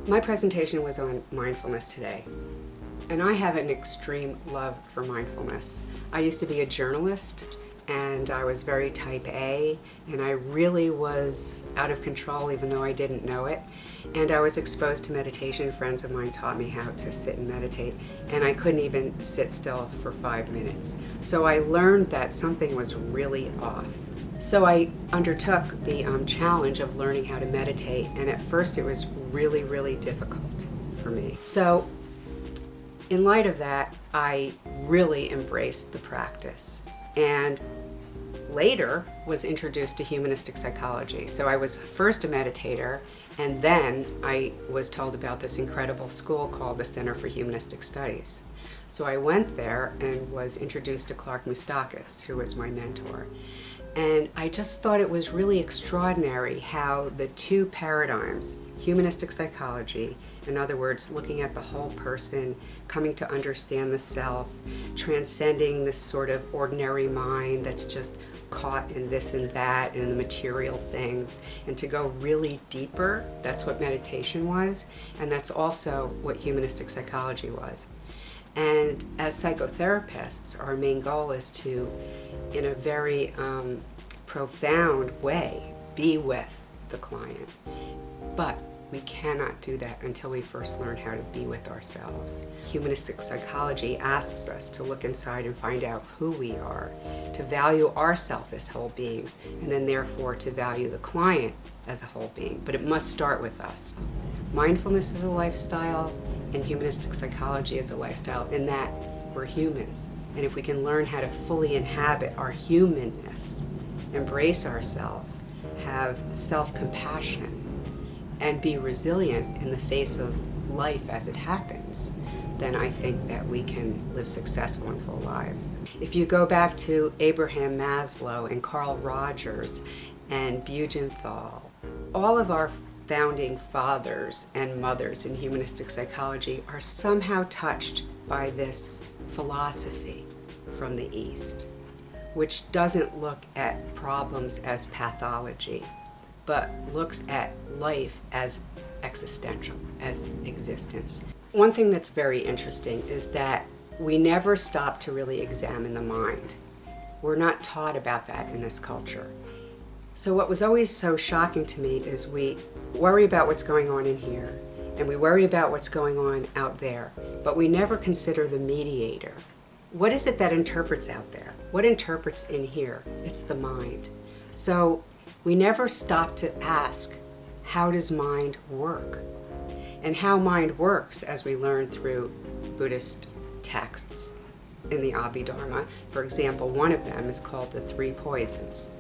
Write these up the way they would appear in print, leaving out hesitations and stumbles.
My presentation was on mindfulness today, and I have an extreme love for mindfulness. I used to be a journalist, and I was very type A, and I really was out of control even though I didn't know it. And I was exposed to meditation. Friends of mine taught me how to sit and meditate, and I couldn't even sit still for 5 minutes. So I learned that something was really off. So I undertook the challenge of learning how to meditate, and at first it was really, really difficult for me. So in light of that, I really embraced the practice, and later was introduced to humanistic psychology. So I was first a meditator, and then I was told about this incredible school called the Center for Humanistic Studies. So I went there and was introduced to Clark Moustakis, who was my mentor. And I just thought it was really extraordinary how the two paradigms, humanistic psychology, in other words, looking at the whole person, coming to understand the self, transcending this sort of ordinary mind that's just caught in this and that and in the material things, and to go really deeper. That's what meditation was, and that's also what humanistic psychology was. And as psychotherapists, our main goal is to, in a very profound way, be with the client. But we cannot do that until we first learn how to be with ourselves. Humanistic psychology asks us to look inside and find out who we are, to value ourselves as whole beings, and then therefore to value the client as a whole being. But it must start with us. Mindfulness is a lifestyle, and humanistic psychology is a lifestyle, in that we're humans. And if we can learn how to fully inhabit our humanness, embrace ourselves, have self-compassion, and be resilient in the face of life as it happens, then I think that we can live successful and full lives. If you go back to Abraham Maslow and Carl Rogers and Bugenthal, all of our founding fathers and mothers in humanistic psychology are somehow touched by this philosophy from the East, which doesn't look at problems as pathology, but looks at life as existential, as existence. One thing that's very interesting is that we never stop to really examine the mind. We're not taught about that in this culture. So what was always so shocking to me is we worry about what's going on in here, and we worry about what's going on out there, but we never consider the mediator. What is it that interprets out there? What interprets in here? It's the mind. So we never stop to ask, how does mind work? And how mind works, as we learn through Buddhist texts in the Abhidharma. For example, one of them is called the three poisons.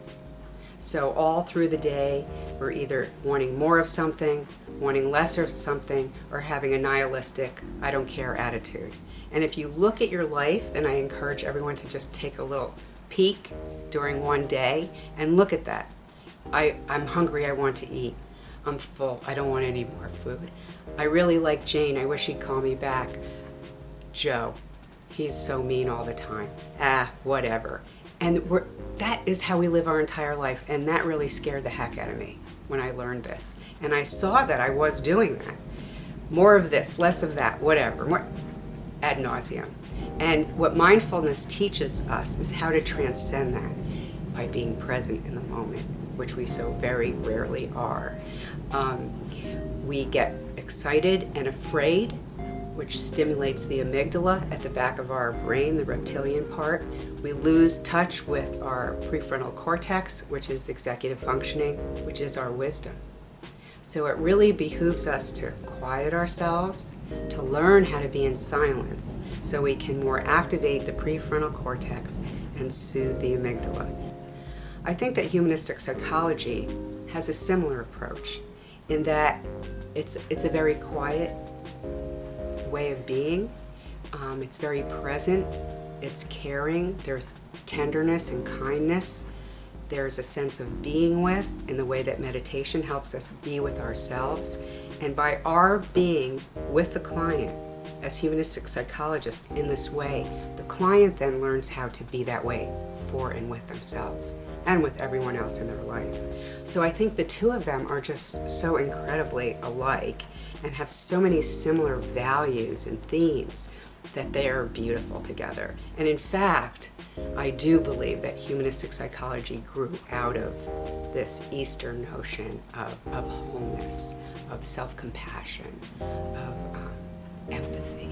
So all through the day, we're either wanting more of something, wanting less of something, or having a nihilistic, I don't care attitude. And if you look at your life, and I encourage everyone to just take a little peek during one day and look at that. I'm hungry, I want to eat. I'm full, I don't want any more food. I really like Jane, I wish he'd call me back. Joe, he's so mean all the time. Whatever. And that is how we live our entire life, and that really scared the heck out of me when I learned this. And I saw that I was doing that. More of this, less of that, whatever, more ad nauseum. And what mindfulness teaches us is how to transcend that by being present in the moment, which we so very rarely are. We get excited and afraid, which stimulates the amygdala at the back of our brain, the reptilian part. We lose touch with our prefrontal cortex, which is executive functioning, which is our wisdom. So it really behooves us to quiet ourselves, to learn how to be in silence, so we can more activate the prefrontal cortex and soothe the amygdala. I think that humanistic psychology has a similar approach in that it's a very quiet way of being. It's very present, it's caring, there's tenderness and kindness, there's a sense of being with in the way that meditation helps us be with ourselves. And by our being with the client as humanistic psychologists in this way, the client then learns how to be that way for and with themselves. and with everyone else in their life. So I think the two of them are just so incredibly alike and have so many similar values and themes that they are beautiful together. And in fact, I do believe that humanistic psychology grew out of this Eastern notion of wholeness, of self-compassion, of empathy.